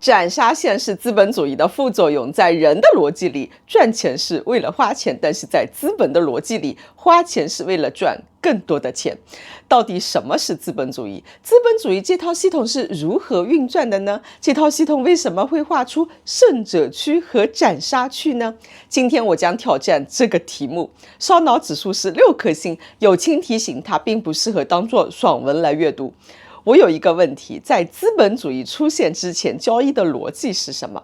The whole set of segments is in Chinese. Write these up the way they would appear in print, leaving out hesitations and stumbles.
斬殺線是資本主義的副作用，在人的邏輯裡，賺錢是為了花錢，但是在資本的邏輯裡，花錢是為了賺更多的錢。到底什麼是資本主義？資本主義這套系統是如何運轉的呢？這套系統為什麼會畫出勝者區和斬殺區呢？今天我將挑戰這個題目，燒腦指數是6顆星，友情提醒它並不適合當作爽文來閱讀。我有一個問題，在資本主義出現之前，交易的邏輯是什麼？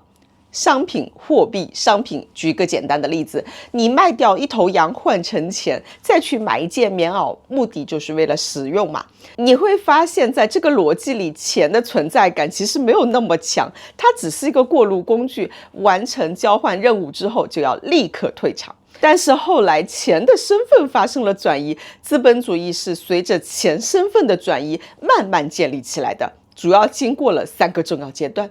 商品、貨幣、商品。舉個簡單的例子，你賣掉一頭羊換成錢，再去買一件棉襖，目的就是為了使用嘛。你會發現在這個邏輯裡，錢的存在感其實沒有那麼強，它只是一個過路工具，完成交換任務之後就要立刻退場。但是後來錢的身份發生了轉移，資本主義是隨着錢身份的轉移慢慢建立起來的，主要經過了3個重要階段。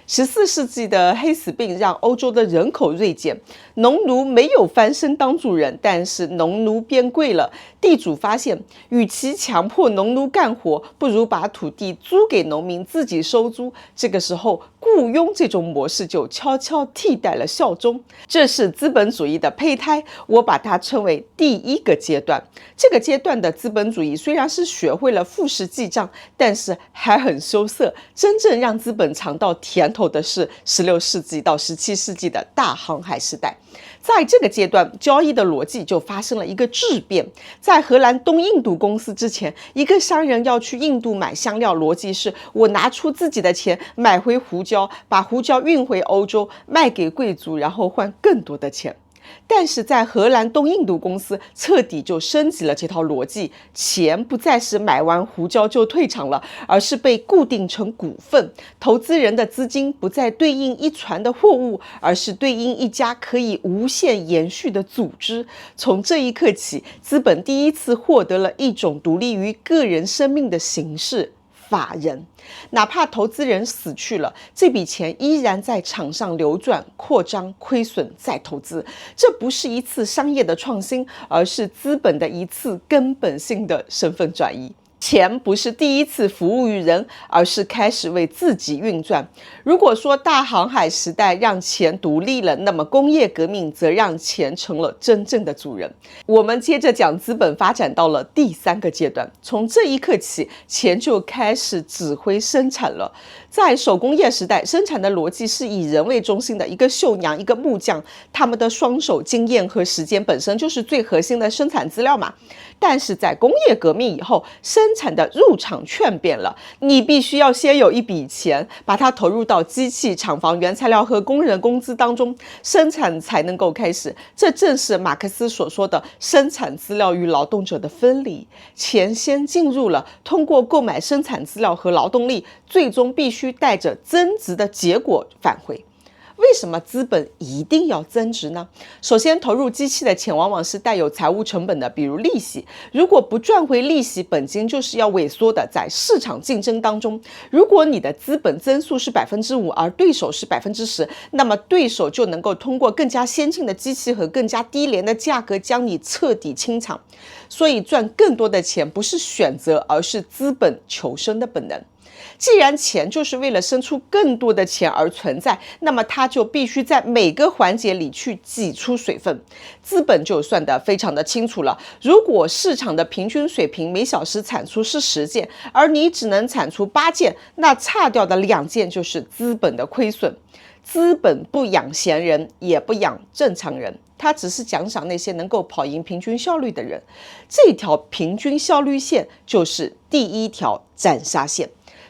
14世紀的黑死病讓歐洲的人口銳減，農奴沒有翻身當主人，但是農奴變貴了。地主發現，與其強迫農奴幹活，不如把土地租給農民自己收租。這個時候，僱傭這種模式就悄悄替代了效忠。這是資本主義的胚胎，我把它稱為第1個階段。這個階段的資本主義雖然是學會了複式記賬，但是還很羞澀。真正讓資本嘗到甜頭的是16世紀到17世紀的大航海時代。在這個階段，交易的邏輯就發生了一個質變。在荷蘭東印度公司之前，一個商人要去印度買香料，邏輯是我拿出自己的錢買回胡椒，把胡椒運回歐洲賣給貴族，然後換更多的錢。但是在荷蘭東印度公司徹底就升級了這套邏輯，錢不再是買完胡椒就退場了，而是被固定成股份。投資人的資金不再對應一船的貨物，而是對應一家可以無限延續的組織。從這一刻起，資本第一次獲得了一種獨立於個人生命的形式。法人，哪怕投資人死去了，這筆錢依然在場上流轉、擴張、虧損再投資。這不是一次商業的創新，而是資本的一次根本性的身份轉移。錢不是第一次服務於人，而是開始為自己運轉。如果說大航海時代讓錢獨立了，那麼工業革命則讓錢成了真正的主人。我們接着講資本發展到了第3個階段，從這一刻起，錢就開始指揮生產了。在手工業時代，生產的邏輯是以人為中心的，一個繡娘，一個木匠，他們的雙手、經驗和時間本身就是最核心的生產資料嘛。但是在工業革命以後，生產的入場券变了，你必須要先有一筆錢，把它投入到機器、廠房、原材料和工人工資當中，生產才能夠開始。這正是馬克思所說的生產資料與勞動者的分離。錢先進入了，通過購買生產資料和勞動力，最終必須帶着增值的結果返回。為什麼資本一定要增值呢？首先，投入機器的錢往往是帶有財務成本的，比如利息。如果不賺回利息，本金就是要萎縮的。在市場競爭當中，如果你的資本增速是5%，而對手是10%，那麼對手就能夠通過更加先進的機器和更加低廉的價格將你徹底清場。所以，賺更多的錢不是選擇，而是資本求生的本能。既然錢就是為了生出更多的錢而存在，那麼它就必須在每個環節裡去擠出水分。資本就算得非常的清楚了，如果市場的平均水平每小時產出是10件，而你只能產出8件，那差掉的2件就是資本的虧損。資本不養閒人，也不養正常人，它只是獎賞那些能夠跑贏平均效率的人。這條平均效率線就是第1條斬殺線。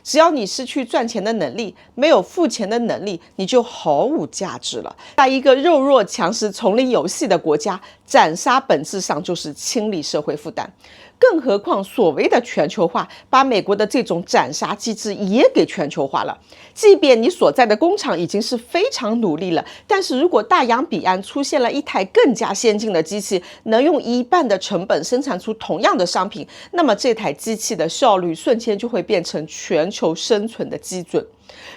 只要你失去賺錢的能力，沒有付錢的能力，你就毫無價值了。在一個弱肉強食叢林遊戲的國家，斬殺本質上就是清理社會負擔。更何況所謂的全球化，把美國的這種斬殺機制也給全球化了。即便你所在的工廠已經是非常努力了，但是如果大洋彼岸出現了一台更加先進的機器，能用1半的成本生產出同樣的商品，那麼這台機器的效率瞬間就會變成全球生存的基準。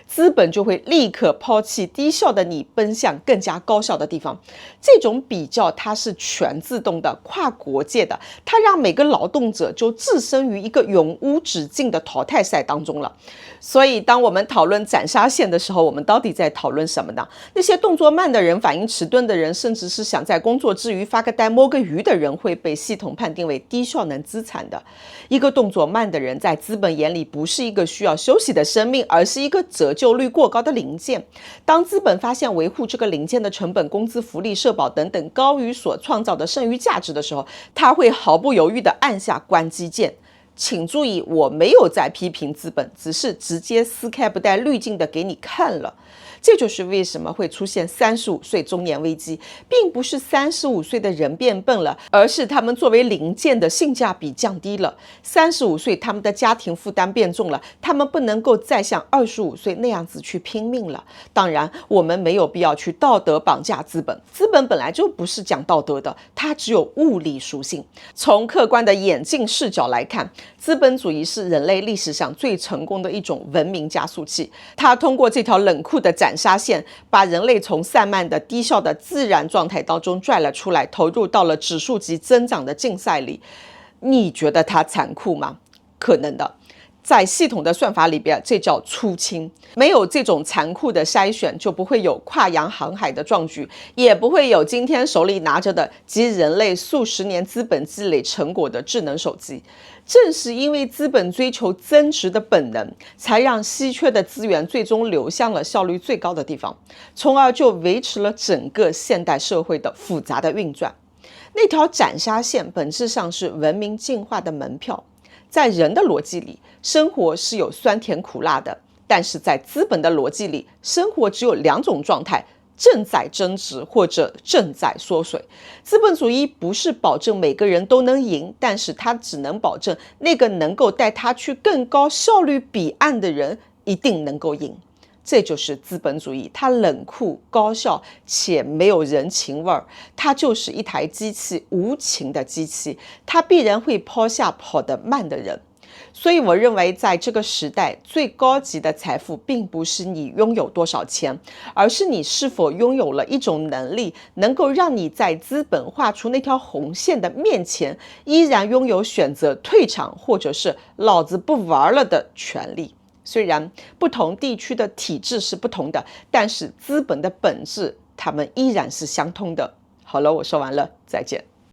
資本就會立刻拋棄低效的你，奔向更加高效的地方。這種比較它是全自動的、跨國界的，它讓每個勞動者就置身於一個永無止境的淘汰賽當中了。所以當我們討論斬殺線的時候，我們到底在討論什麼呢？那些動作慢的人、反應遲鈍的人，甚至是想在工作之餘發個呆、摸個魚的人，會被系統判定為低效能資產的。一個動作慢的人，在資本眼裡不是一個需要休息的生命，而是一個折舊率過高的零件。當資本發現維護這個零件的成本、工資、福利、社保等等高於所創造的剩餘價值的時候，他會毫不猶豫地按下關機鍵。請注意，我沒有在批評資本，只是直接撕開不帶濾鏡的給你看了。這就是為什麼會出現35歲中年危機，並不是35歲的人變笨了，而是他們作為零件的性價比降低了。35歲，他們的家庭負擔變重了，他們不能夠再像25歲那樣子去拼命了。當然，我們沒有必要去道德綁架資本，資本本來就不是講道德的，它只有物理屬性。從客觀的演進視角來看，資本主義是人類歷史上最成功的一種文明加速器，它通過這條冷酷的斬殺線，把人類從散漫的低效的自然狀態當中拽了出來，投入到了指數級增長的競賽裡。你覺得它殘酷嗎？可能的。在系統的算法裡邊，這叫出清。沒有這種殘酷的篩選，就不會有跨洋航海的壯舉，也不會有今天手裡拿着的集人類數十年資本積累成果的智能手機。正是因為資本追求增值的本能，才讓稀缺的資源最終流向了效率最高的地方，從而就維持了整個現代社會的複雜的運轉。那條斬殺線本質上是文明進化的門票。在人的邏輯裡，生活是有酸甜苦辣的，但是在資本的邏輯裡，生活只有2種狀態：正在增值或者正在縮水。資本主義不是保證每個人都能贏，但是它只能保證那個能夠帶他去更高效率彼岸的人一定能夠贏。這就是資本主義，它冷酷、高效且沒有人情味兒，它就是一台機器，無情的機器，它必然會拋下跑得慢的人。所以我認為，在這個時代，最高級的財富並不是你擁有多少錢，而是你是否擁有了一種能力，能夠讓你在資本畫出那條紅線的面前，依然擁有選擇退場或者是老子不玩了的權利。雖然不同地區的體制是不同的，但是資本的本質，它們依然是相通的。好了，我說完了，再見。